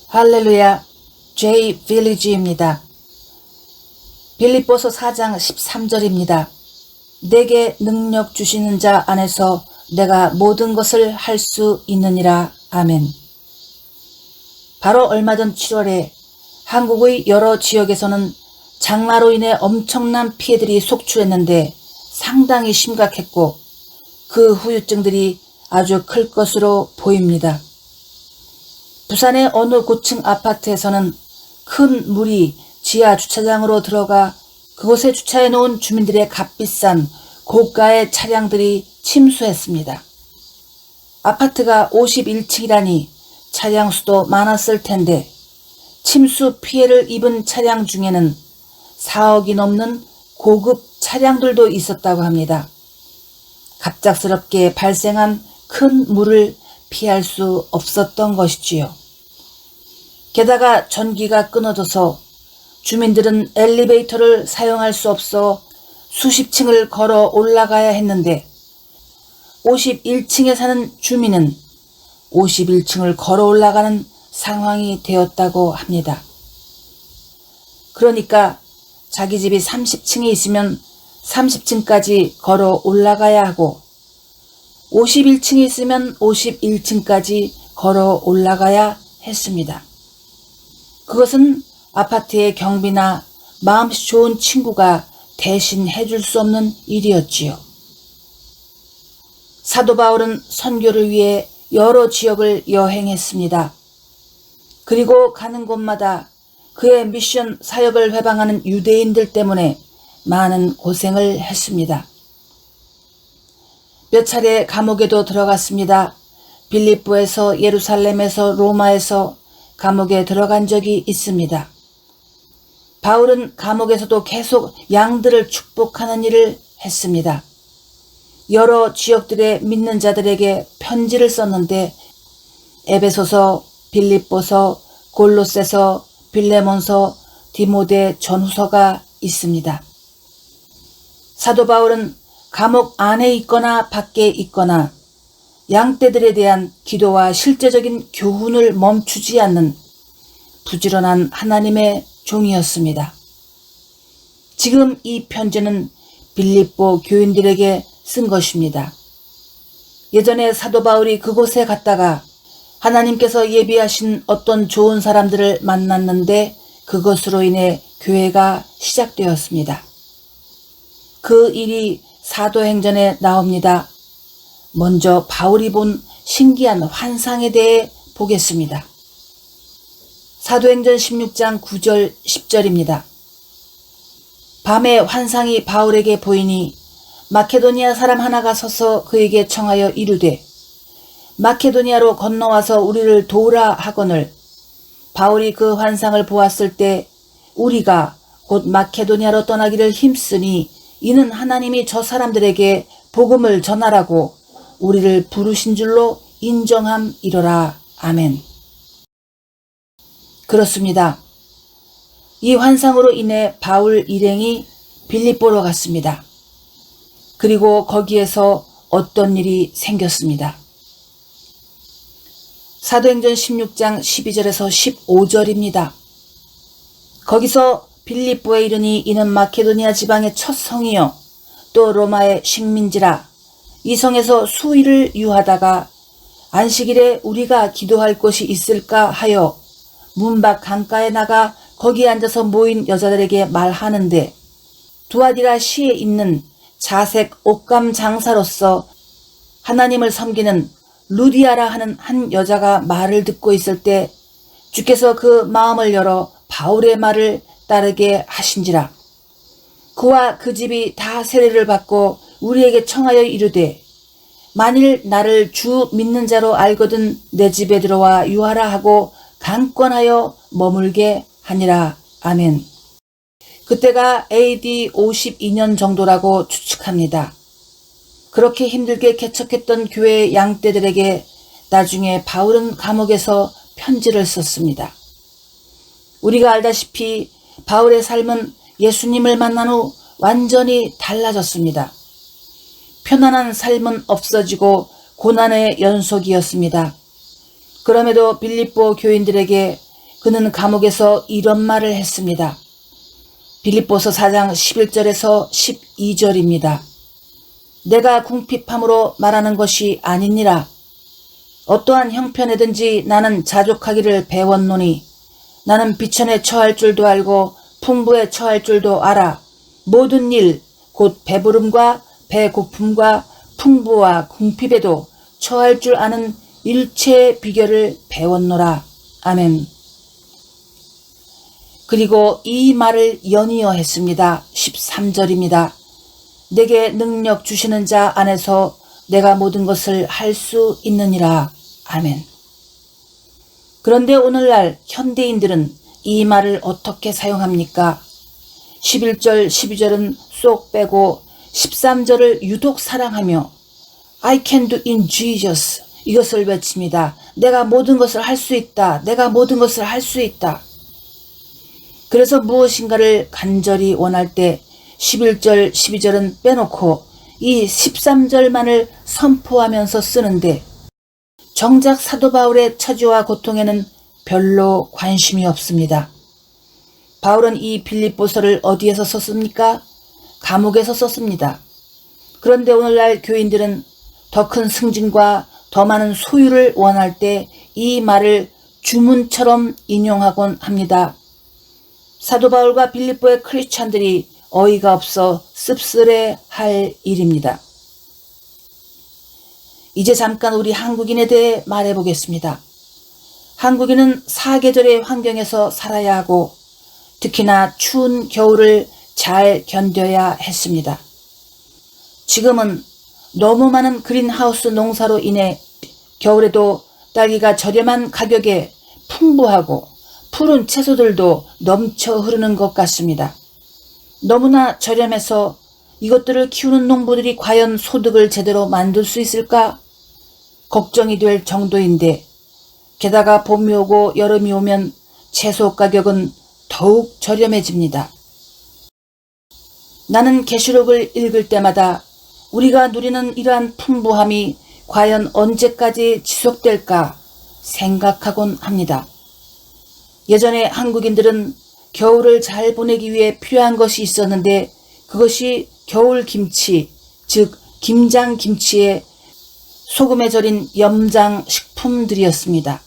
할렐루야, J 빌리지입니다. 빌립보서 4장 13절입니다. 내게 능력 주시는 자 안에서 내가 모든 것을 할 수 있느니라. 아멘. 바로 얼마 전 7월에 한국의 여러 지역에서는 장마로 인해 엄청난 피해들이 속출했는데 상당히 심각했고 그 후유증들이 아주 클 것으로 보입니다. 부산의 어느 고층 아파트에서는 큰 물이 지하 주차장으로 들어가 그곳에 주차해 놓은 주민들의 값비싼 고가의 차량들이 침수했습니다. 아파트가 51층이라니 차량 수도 많았을 텐데 침수 피해를 입은 차량 중에는 4억이 넘는 고급 차량들도 있었다고 합니다. 갑작스럽게 발생한 큰 물을 피할 수 없었던 것이지요. 게다가 전기가 끊어져서 주민들은 엘리베이터를 사용할 수 없어 수십 층을 걸어 올라가야 했는데 51층에 사는 주민은 51층을 걸어 올라가는 상황이 되었다고 합니다. 그러니까 자기 집이 30층에 있으면 30층까지 걸어 올라가야 하고 51층에 있으면 51층까지 걸어 올라가야 했습니다. 그것은 아파트의 경비나 마음씨 좋은 친구가 대신 해줄 수 없는 일이었지요. 사도 바울은 선교를 위해 여러 지역을 여행했습니다. 그리고 가는 곳마다 그의 미션 사역을 회방하는 유대인들 때문에 많은 고생을 했습니다. 몇 차례 감옥에도 들어갔습니다. 빌립보에서, 예루살렘에서, 로마에서 감옥에 들어간 적이 있습니다. 바울은 감옥에서도 계속 양들을 축복하는 일을 했습니다. 여러 지역들의 믿는 자들에게 편지를 썼는데 에베소서, 빌립보서, 골로새서, 빌레몬서, 디모데 전후서가 있습니다. 사도 바울은 감옥 안에 있거나 밖에 있거나 양떼들에 대한 기도와 실제적인 교훈을 멈추지 않는 부지런한 하나님의 종이었습니다. 지금 이 편지는 빌립보 교인들에게 쓴 것입니다. 예전에 사도 바울이 그곳에 갔다가 하나님께서 예비하신 어떤 좋은 사람들을 만났는데 그것으로 인해 교회가 시작되었습니다. 그 일이 사도행전에 나옵니다. 먼저 바울이 본 신기한 환상에 대해 보겠습니다. 사도행전 16장 9절 10절입니다. 밤에 환상이 바울에게 보이니 마케도니아 사람 하나가 서서 그에게 청하여 이르되 마케도니아로 건너와서 우리를 도우라 하거늘 바울이 그 환상을 보았을 때 우리가 곧 마케도니아로 떠나기를 힘쓰니 이는 하나님이 저 사람들에게 복음을 전하라고 우리를 부르신 줄로 인정함이로라. 아멘. 그렇습니다. 이 환상으로 인해 바울 일행이 빌립보로 갔습니다. 그리고 거기에서 어떤 일이 생겼습니다. 사도행전 16장 12절에서 15절입니다. 거기서 빌립보에 이르니 이는 마케도니아 지방의 첫 성이요 또 로마의 식민지라. 이 성에서 수일을 유하다가 안식일에 우리가 기도할 곳이 있을까 하여 문 밖 강가에 나가 거기에 앉아서 모인 여자들에게 말하는데 두아디라 시에 있는 자색 옷감 장사로서 하나님을 섬기는 루디아라 하는 한 여자가 말을 듣고 있을 때 주께서 그 마음을 열어 바울의 말을 따르게 하신지라. 그와 그 집이 다 세례를 받고 우리에게 청하여 이르되 만일 나를 주 믿는 자로 알거든 내 집에 들어와 유하라 하고 강권하여 머물게 하니라. 아멘. 그때가 AD 52년 정도라고 추측합니다. 그렇게 힘들게 개척했던 교회의 양떼들에게 나중에 바울은 감옥에서 편지를 썼습니다. 우리가 알다시피 바울의 삶은 예수님을 만난 후 완전히 달라졌습니다. 편안한 삶은 없어지고 고난의 연속이었습니다. 그럼에도 빌립보 교인들에게 그는 감옥에서 이런 말을 했습니다. 빌립보서 4장 11절에서 12절입니다. 내가 궁핍함으로 말하는 것이 아니니라. 어떠한 형편에든지 나는 자족하기를 배웠노니 나는 비천에 처할 줄도 알고 풍부에 처할 줄도 알아. 모든 일 곧 배부름과 배고픔과 풍부와 궁핍에도 처할 줄 아는 일체의 비결을 배웠노라. 아멘. 그리고 이 말을 연이어 했습니다. 13절입니다. 내게 능력 주시는 자 안에서 내가 모든 것을 할 수 있느니라. 아멘. 그런데 오늘날 현대인들은 이 말을 어떻게 사용합니까? 11절, 12절은 쏙 빼고 13절을 유독 사랑하며 I can do in Jesus 이것을 외칩니다. 내가 모든 것을 할 수 있다. 내가 모든 것을 할 수 있다. 그래서 무엇인가를 간절히 원할 때 11절, 12절은 빼놓고 이 13절만을 선포하면서 쓰는데 정작 사도 바울의 처지와 고통에는 별로 관심이 없습니다. 바울은 이 빌립보서를 어디에서 썼습니까? 감옥에서 썼습니다. 그런데 오늘날 교인들은 더 큰 승진과 더 많은 소유를 원할 때 이 말을 주문처럼 인용하곤 합니다. 사도 바울과 빌립보의 크리스찬들이 어이가 없어 씁쓸해 할 일입니다. 이제 잠깐 우리 한국인에 대해 말해보겠습니다. 한국인은 사계절의 환경에서 살아야 하고 특히나 추운 겨울을 잘 견뎌야 했습니다. 지금은 너무 많은 그린하우스 농사로 인해 겨울에도 딸기가 저렴한 가격에 풍부하고 푸른 채소들도 넘쳐 흐르는 것 같습니다. 너무나 저렴해서 이것들을 키우는 농부들이 과연 소득을 제대로 만들 수 있을까? 걱정이 될 정도인데 게다가 봄이 오고 여름이 오면 채소 가격은 더욱 저렴해집니다. 나는 계시록을 읽을 때마다 우리가 누리는 이러한 풍부함이 과연 언제까지 지속될까 생각하곤 합니다. 예전에 한국인들은 겨울을 잘 보내기 위해 필요한 것이 있었는데 그것이 겨울김치, 즉 김장김치에 소금에 절인 염장식품들이었습니다.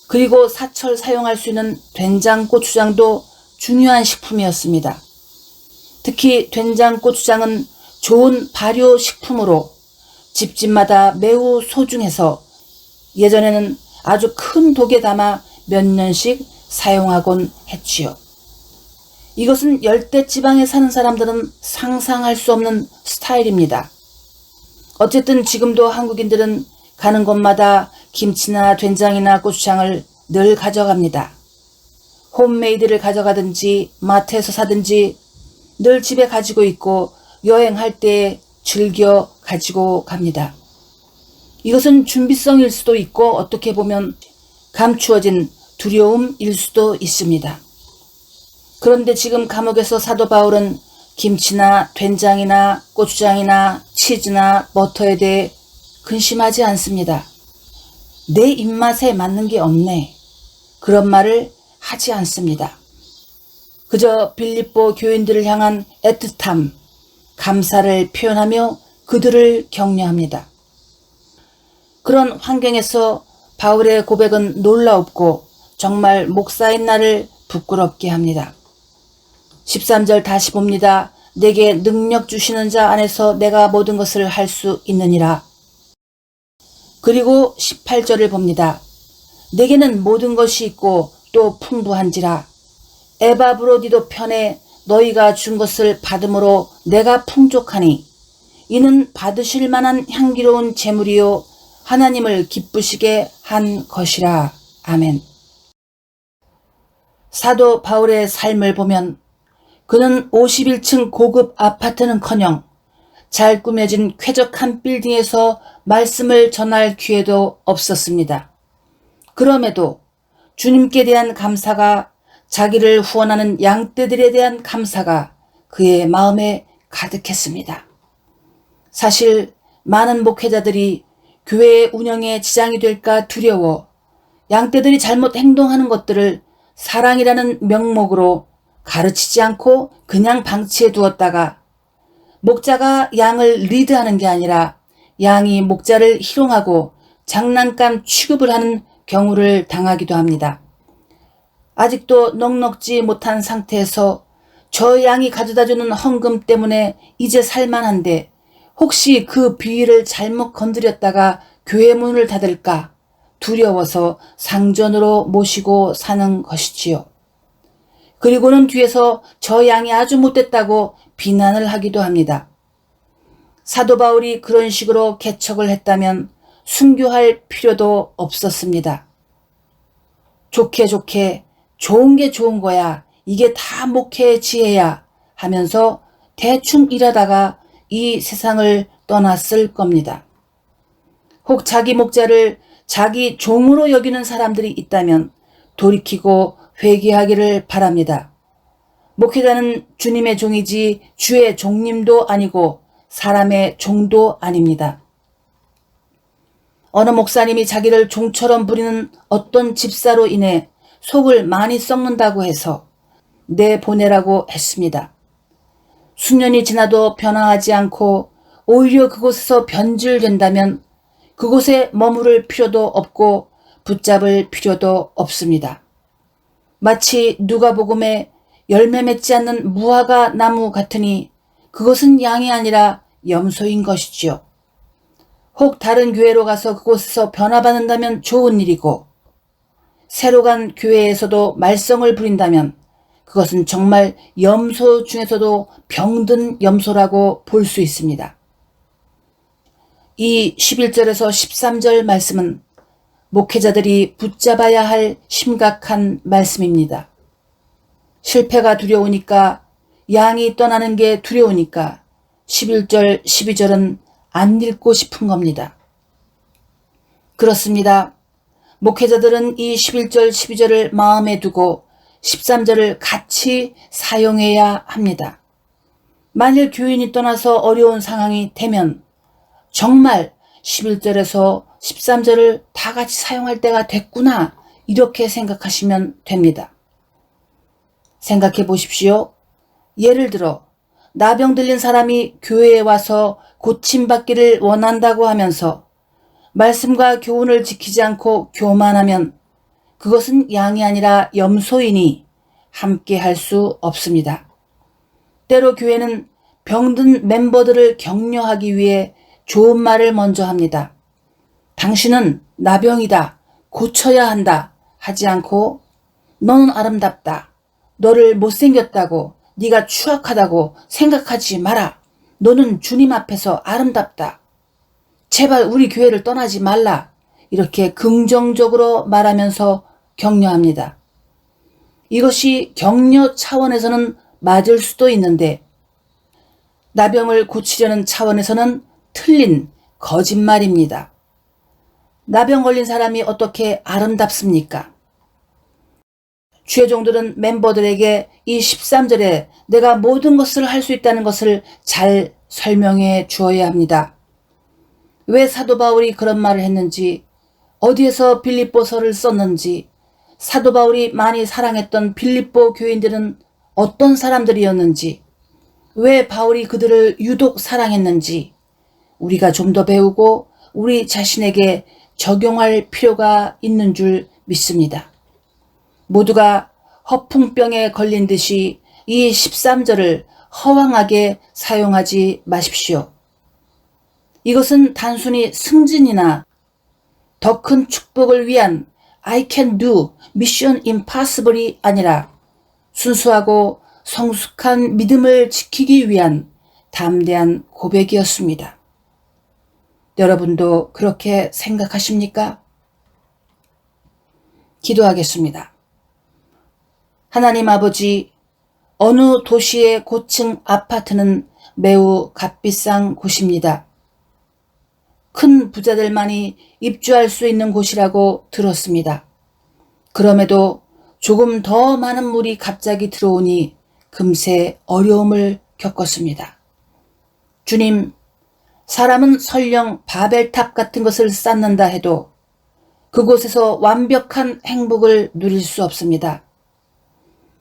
그리고 사철 사용할 수 있는 된장고추장도 중요한 식품이었습니다. 특히 된장고추장은 좋은 발효식품으로 집집마다 매우 소중해서 예전에는 아주 큰 독에 담아 몇 년씩 사용하곤 했지요. 이것은 열대지방에 사는 사람들은 상상할 수 없는 스타일입니다. 어쨌든 지금도 한국인들은 가는 곳마다 김치나 된장이나 고추장을 늘 가져갑니다. 홈메이드를 가져가든지 마트에서 사든지 늘 집에 가지고 있고 여행할 때 즐겨 가지고 갑니다. 이것은 준비성일 수도 있고 어떻게 보면 감추어진 두려움일 수도 있습니다. 그런데 지금 감옥에서 사도 바울은 김치나 된장이나 고추장이나 치즈나 버터에 대해 근심하지 않습니다. 내 입맛에 맞는 게 없네. 그런 말을 하지 않습니다. 그저 빌립보 교인들을 향한 애틋함, 감사를 표현하며 그들을 격려합니다. 그런 환경에서 바울의 고백은 놀라웠고 정말 목사인 나를 부끄럽게 합니다. 13절 다시 봅니다. 내게 능력 주시는 자 안에서 내가 모든 것을 할 수 있느니라. 그리고 18절을 봅니다. 내게는 모든 것이 있고 또 풍부한지라. 에바브로디도 편에 너희가 준 것을 받음으로 내가 풍족하니 이는 받으실 만한 향기로운 제물이요 하나님을 기쁘시게 한 것이라. 아멘. 사도 바울의 삶을 보면 그는 51층 고급 아파트는커녕 잘 꾸며진 쾌적한 빌딩에서 말씀을 전할 기회도 없었습니다. 그럼에도 주님께 대한 감사가 자기를 후원하는 양떼들에 대한 감사가 그의 마음에 가득했습니다. 사실 많은 목회자들이 교회의 운영에 지장이 될까 두려워 양떼들이 잘못 행동하는 것들을 사랑이라는 명목으로 가르치지 않고 그냥 방치해 두었다가 목자가 양을 리드하는 게 아니라 양이 목자를 희롱하고 장난감 취급을 하는 경우를 당하기도 합니다. 아직도 넉넉지 못한 상태에서 저 양이 가져다주는 헌금 때문에 이제 살만한데 혹시 그 비위를 잘못 건드렸다가 교회 문을 닫을까 두려워서 상전으로 모시고 사는 것이지요. 그리고는 뒤에서 저 양이 아주 못됐다고 비난을 하기도 합니다. 사도 바울이 그런 식으로 개척을 했다면 순교할 필요도 없었습니다. 좋게 좋은 게 좋은 거야. 이게 다 목회의 지혜야 하면서 대충 일하다가 이 세상을 떠났을 겁니다. 혹 자기 목자를 자기 종으로 여기는 사람들이 있다면 돌이키고 회개하기를 바랍니다. 목회자는 주님의 종이지 주의 종님도 아니고 사람의 종도 아닙니다. 어느 목사님이 자기를 종처럼 부리는 어떤 집사로 인해 속을 많이 썩는다고 해서 내보내라고 했습니다. 수년이 지나도 변화하지 않고 오히려 그곳에서 변질된다면 그곳에 머무를 필요도 없고 붙잡을 필요도 없습니다. 마치 누가복음에 열매 맺지 않는 무화과 나무 같으니 그것은 양이 아니라 염소인 것이지요. 혹 다른 교회로 가서 그곳에서 변화받는다면 좋은 일이고 새로 간 교회에서도 말썽을 부린다면 그것은 정말 염소 중에서도 병든 염소라고 볼 수 있습니다. 이 11절에서 13절 말씀은 목회자들이 붙잡아야 할 심각한 말씀입니다. 실패가 두려우니까 양이 떠나는 게 두려우니까 11절, 12절은 안 읽고 싶은 겁니다. 그렇습니다. 목회자들은 이 11절, 12절을 마음에 두고 13절을 같이 사용해야 합니다. 만일 교인이 떠나서 어려운 상황이 되면 정말 11절에서 13절을 다 같이 사용할 때가 됐구나 이렇게 생각하시면 됩니다. 생각해 보십시오. 예를 들어 나병 들린 사람이 교회에 와서 고침받기를 원한다고 하면서 말씀과 교훈을 지키지 않고 교만하면 그것은 양이 아니라 염소이니 함께 할 수 없습니다. 때로 교회는 병든 멤버들을 격려하기 위해 좋은 말을 먼저 합니다. 당신은 나병이다. 고쳐야 한다. 하지 않고 너는 아름답다. 너를 못생겼다고 네가 추악하다고 생각하지 마라. 너는 주님 앞에서 아름답다. 제발 우리 교회를 떠나지 말라. 이렇게 긍정적으로 말하면서 격려합니다. 이것이 격려 차원에서는 맞을 수도 있는데 나병을 고치려는 차원에서는 틀린 거짓말입니다. 나병 걸린 사람이 어떻게 아름답습니까? 주의 종들은 멤버들에게 이 13절에 내가 모든 것을 할 수 있다는 것을 잘 설명해 주어야 합니다. 왜 사도 바울이 그런 말을 했는지, 어디에서 빌립보서를 썼는지, 사도 바울이 많이 사랑했던 빌립보 교인들은 어떤 사람들이었는지, 왜 바울이 그들을 유독 사랑했는지 우리가 좀 더 배우고 우리 자신에게 적용할 필요가 있는 줄 믿습니다. 모두가 허풍병에 걸린 듯이 이 13절을 허황하게 사용하지 마십시오. 이것은 단순히 승진이나 더 큰 축복을 위한 I can do mission impossible이 아니라 순수하고 성숙한 믿음을 지키기 위한 담대한 고백이었습니다. 여러분도 그렇게 생각하십니까? 기도하겠습니다. 하나님 아버지, 어느 도시의 고층 아파트는 매우 값비싼 곳입니다. 큰 부자들만이 입주할 수 있는 곳이라고 들었습니다. 그럼에도 조금 더 많은 물이 갑자기 들어오니 금세 어려움을 겪었습니다. 주님, 사람은 설령 바벨탑 같은 것을 쌓는다 해도 그곳에서 완벽한 행복을 누릴 수 없습니다.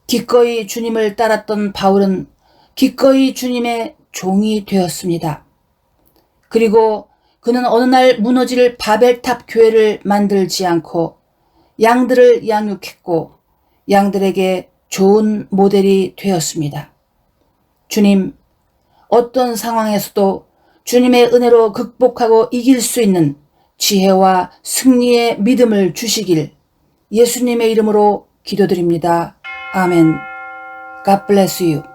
기꺼이 주님을 따랐던 바울은 기꺼이 주님의 종이 되었습니다. 그리고 그는 어느 날 무너질 바벨탑 교회를 만들지 않고 양들을 양육했고 양들에게 좋은 모델이 되었습니다. 주님, 어떤 상황에서도 주님의 은혜로 극복하고 이길 수 있는 지혜와 승리의 믿음을 주시길 예수님의 이름으로 기도드립니다. 아멘. God bless you.